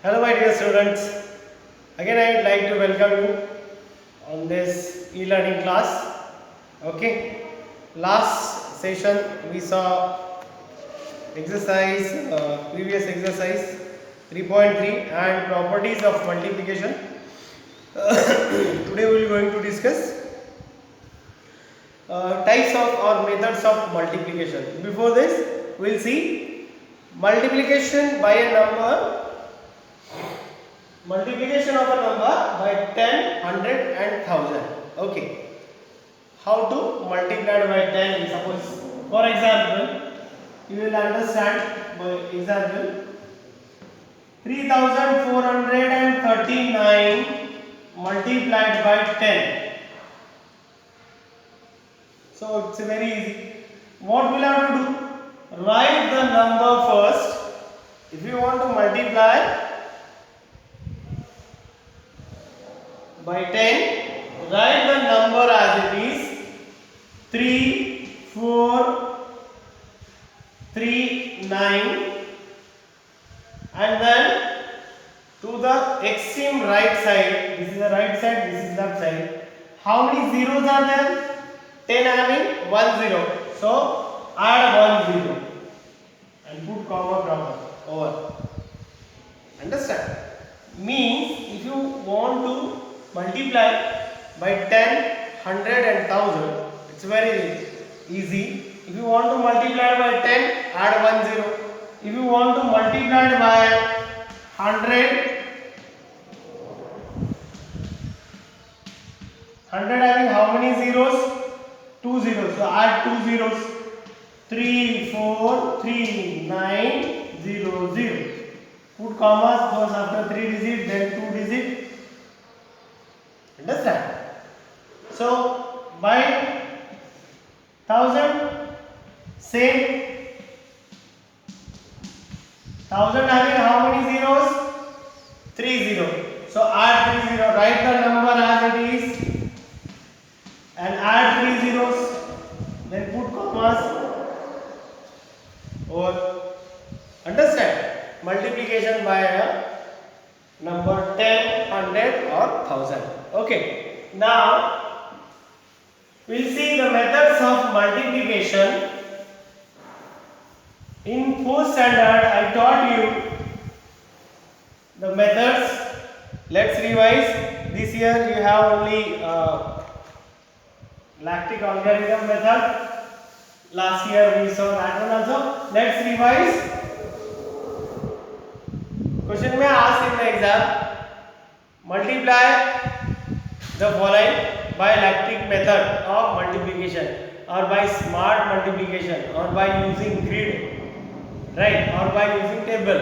Hello, my dear students. Again, I would like to welcome you on this e-learning class. Okay. Last session we saw exercise, previous exercise 3.3 and properties of multiplication. Today we will going to discuss types of or methods of multiplication. Before this, we will see multiplication by a number. Multiplication of a number by 10, 100 and 1000. Okay. How to multiply by 10? Suppose, for example, you will understand by example 3439 multiplied by 10. So it's very easy. What we'll have to do? Write the number first. If you want to multiply by 10, write the number as it is 3439 and then to the extreme right side, this is the right side, this is left side. How many zeros are there? 10 having 1 0. So add 1 0 and put comma proper over. Understand? Means if you want to multiply by 10, 100 and 1000, it's very easy. If you want to multiply by 10, add 1 0. If you want to multiply by 100 having how many zeros? 2 zeros. So add 2 zeros. 3439 0 0. Put commas first after 3 digit, then 2 digit. Understand? So by 1000, same. 1000 having how many zeros? 3 0. So add 3 0. Write the number as it is and add 3 zeros. Then put commas or understand? Multiplication by a number 10, 100 or 1000. Okay. Now we'll see the methods of multiplication. In 4th standard, I taught you the methods. Let's revise. This year you have only lactic algorithm method. Last year we saw that one also. Let's revise. Question may ask in the exam, multiply the following by lactic method of multiplication or by smart multiplication or by using grid, right, or by using table.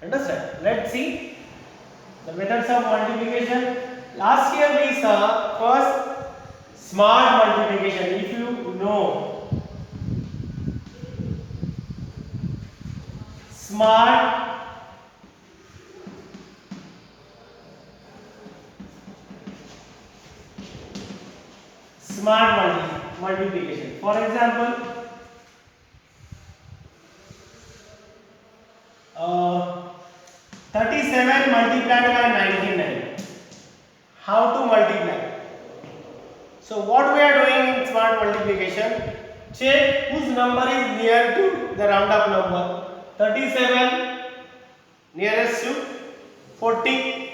Understand? Let's see the methods of multiplication. Last year we saw first smart multiplication. If you know smart multiplication. For example, 37 multiplied by 99. How to multiply? So what we are doing in smart multiplication, check whose number is near to the round up number. 37 nearest to 40,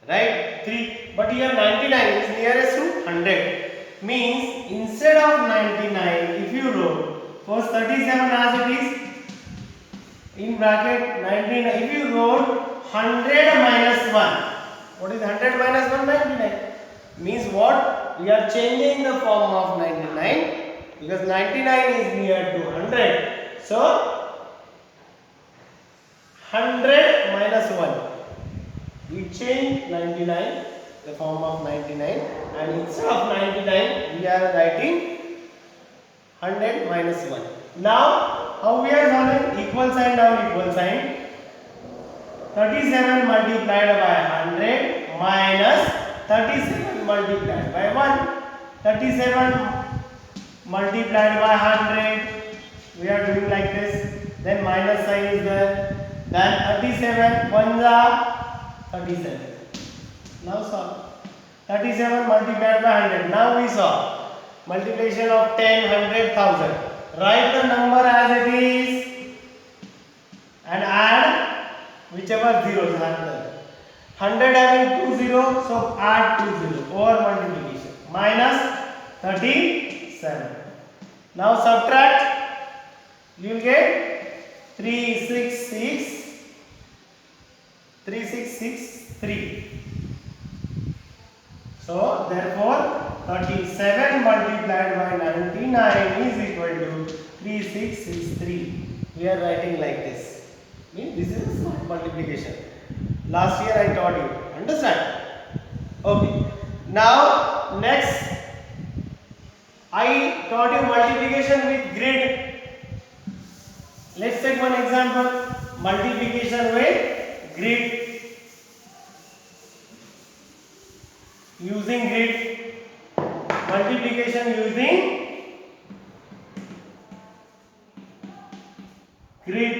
right? 3. But here 99 is nearest to 100. Means instead of 99, if you wrote first 37 as it is in bracket 99, if you wrote 100 minus 1, what is 100 minus 1? 99. Means what? We are changing the form of 99 because 99 is near to 100. So 100 minus 1. We change 99, the form of 99, and instead of 99 we are writing 100 minus 1. Now how we are solving? Equal sign down, equal sign. 37 multiplied by 100 minus 37 multiplied by 1. 37 multiplied by 100. We are doing like this. Then minus sign is there. Then 37 ones are 37. Now solve. 37 multiplied by 100. Now we saw multiplication of 10, 100, 1000. Write the number as it is and add whichever zeros are there. 100 having 2 zeros, so add 2 zeros over multiplication. Minus 37. Now subtract. You will get 3663. So therefore 37 multiplied by 99 is equal to 3663. We are writing like this. This is multiplication. Last year I taught you. Understand? Okay. Now next I taught you multiplication with grid. Let's take one example. Multiplication with grid. Using grid. Multiplication using grid.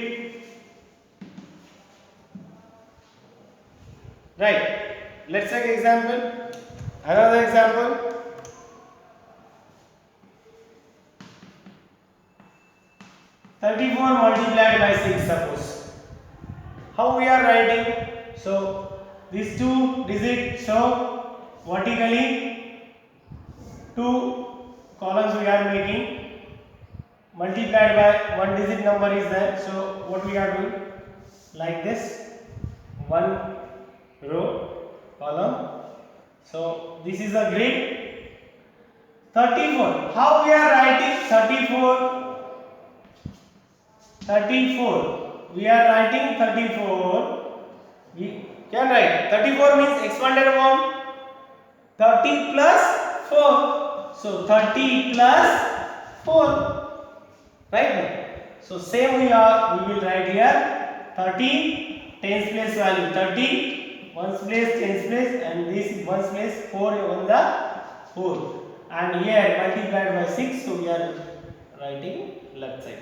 Right. Let's take example. Another example. 34 multiplied by 6, suppose. How we are writing? So these two digits, so vertically 2 columns we are making, multiplied by one digit number is there. So what we are doing? Like this, one row column. So this is a grid. 34. How we are writing 34? 34. We are writing 34. We can write 34 means expanded form. 30 plus 4. So 30 plus 4. Right? So same we will write here 30 tens place value 30, ones place, tens place, and this ones place 4 on the 4. And here multiplied by 6, so we are writing left side.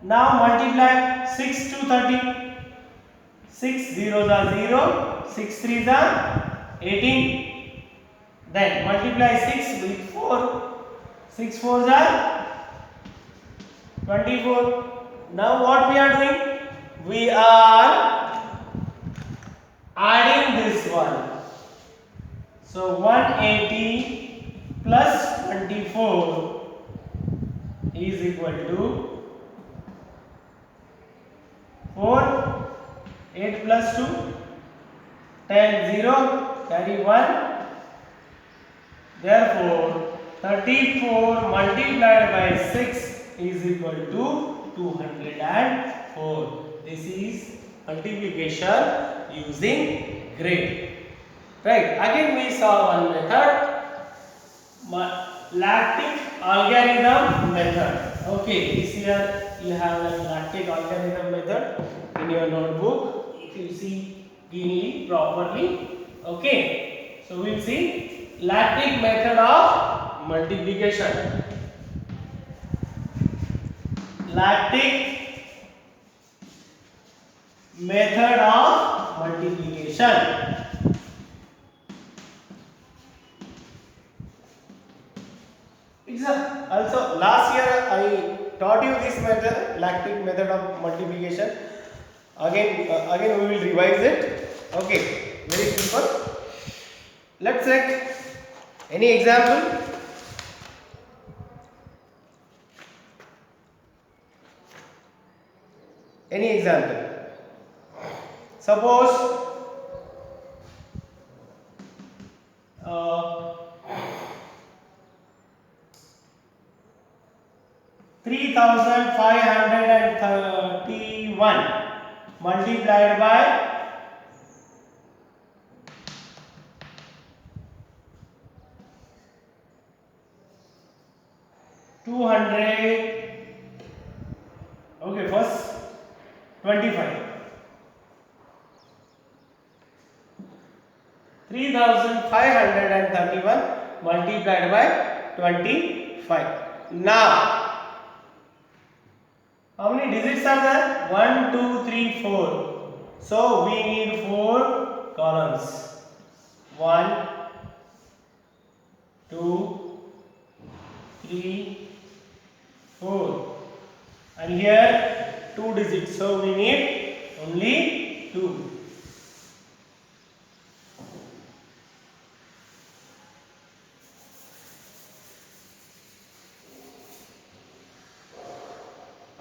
Now multiply 6 to 30. 6 zeros are 0, 6 threes are 18. Then multiply 6 with 4. 6 fours are 24. Now what we are doing? We are adding this one. So 180 plus 24 is equal to 4, 8 plus 2, 10, 0, carry 1. Therefore, 34 multiplied by 6 is equal to 204. This is multiplication using grid. Right. Again we saw one method, lactic algorithm method. Okay, this here you have a lactic algorithm method in your notebook. If you see keenly properly. Okay, so we will see lactic method of multiplication. Lactic method of multiplication. Also last year I taught you this method, lactic method of multiplication. Again we will revise it. Okay, very simple. Let's take any example. Any example. Suppose 3531 multiplied by 200. Okay, first 25. 3531 multiplied by 25. Now How many digits are there? 1, 2, 3, 4. So we need 4 columns. 1, 2, 3, 4. And here 2 digits. So we need only 2.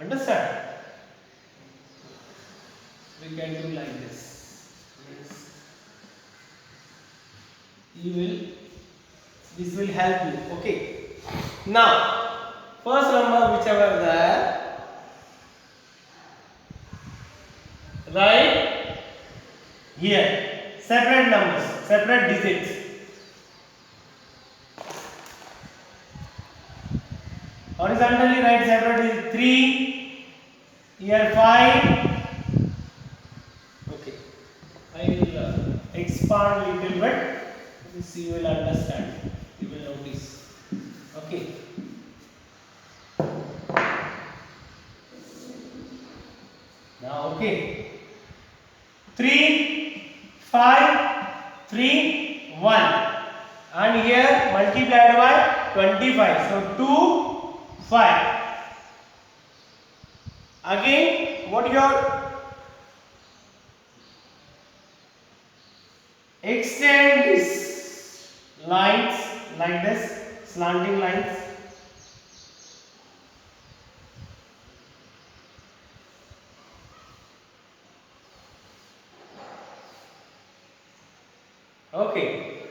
Understand? We can do like this. This will help you. Okay. Now, first number whichever there, write here. Separate numbers, separate digits. Horizontally write separate digits. 3, here 5. Okay. I will expand little bit. This you will understand. You will notice. Okay. Now, okay. 3, 5, 3, 1. And here multiplied by 25. So 2, 5. Again, what your extend this lines like this, slanting lines. Okay.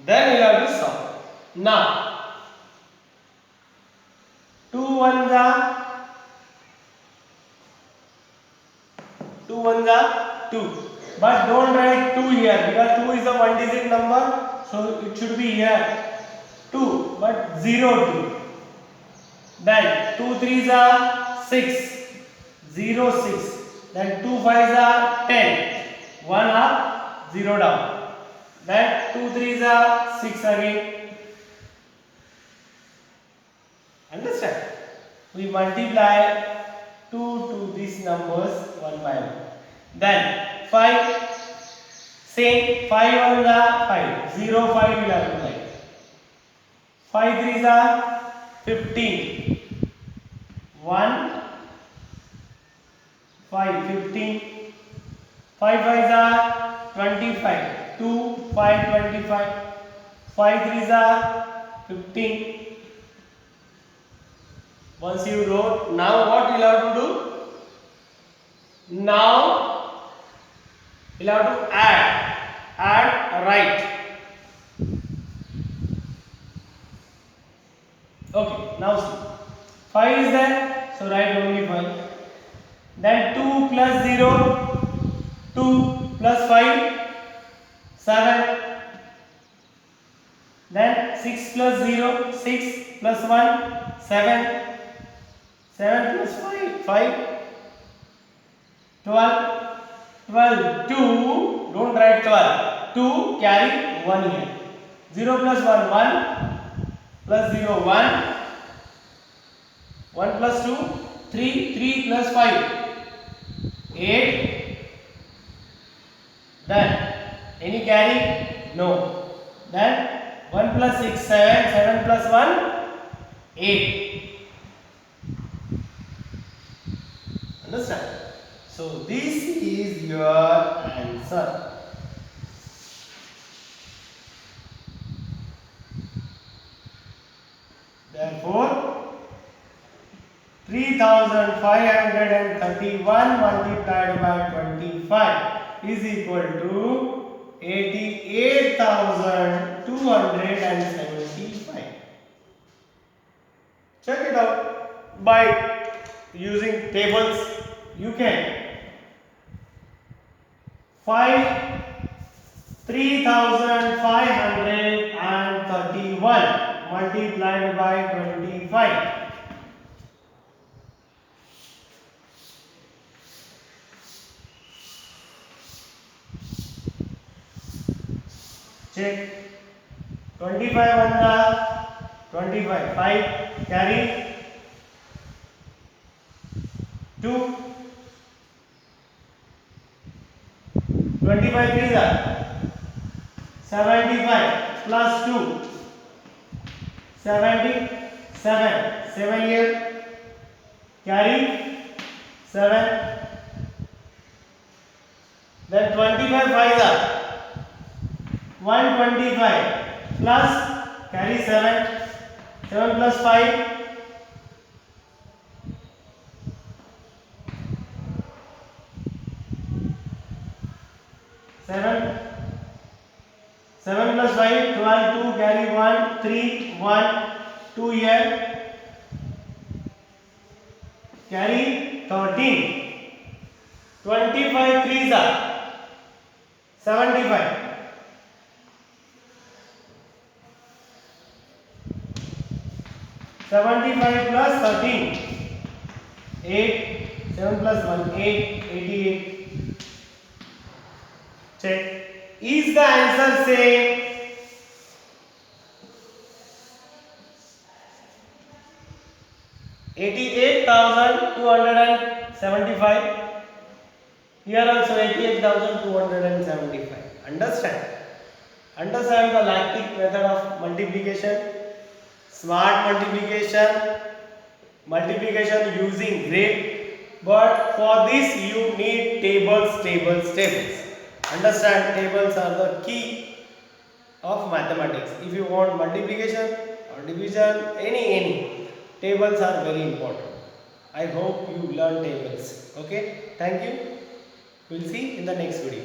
Then you have to solve. Now, 2 1s are 2. But don't write 2 here because 2 is a one digit number. So it should be here 2, but 0 2. Then 2 3s are 6, 0 6. Then 2 5s are 10, 1 up, 0 down. Then 2 3s are 6 again. Understand? We multiply 2 to these numbers one by one. Then 5, same 5 on the 5, 0 5 will have to write. 5 3s are 15, 1 5 15, 5 5s are 25, 2 5 25, 5 3s are 15. Once you wrote, now what you have to do? Now you have to add right. Okay, now see, 5 is there, so write only 5. Then 2 plus 0, 2 plus 5, 7. Then 6 plus 0, 6 plus 1, 7. 7 plus 5, 5. 12, 12, 2, don't write 12, 2 carry 1 here. 0 plus 1, 1, plus 0, 1, 1 plus 2, 3, 3 plus 5, 8. Then, any carry? No. Then, 1 plus 6, 7, 7 plus 1, 8. Understand? So this is your answer. Therefore, 3531 multiplied by 25 is equal to 88,275. Check it out by using tables. You can 3531 multiplied by 25. Check. 25 on the 25. 5 carry. 2. 25 3s are 75 plus 2. 77. 7 here. Carry 7. Then 25 5s are 125 plus carry 7. 7 plus 5. 7. 7 plus 5, 12, 2, carry 1, 3, 1, 2 here, carry 13, 25 3s are 75, 75 plus 13, 8, 7 plus 1, 8, 88, check. Is the answer same? 88,275. Here also 88,275. Understand? Understand the lactic method of multiplication, smart multiplication, multiplication using grid. But for this you need tables. Understand, tables are the key of mathematics. If you want multiplication or division, any tables are very important. I hope you learn tables. Okay, thank you. We'll see in the next video.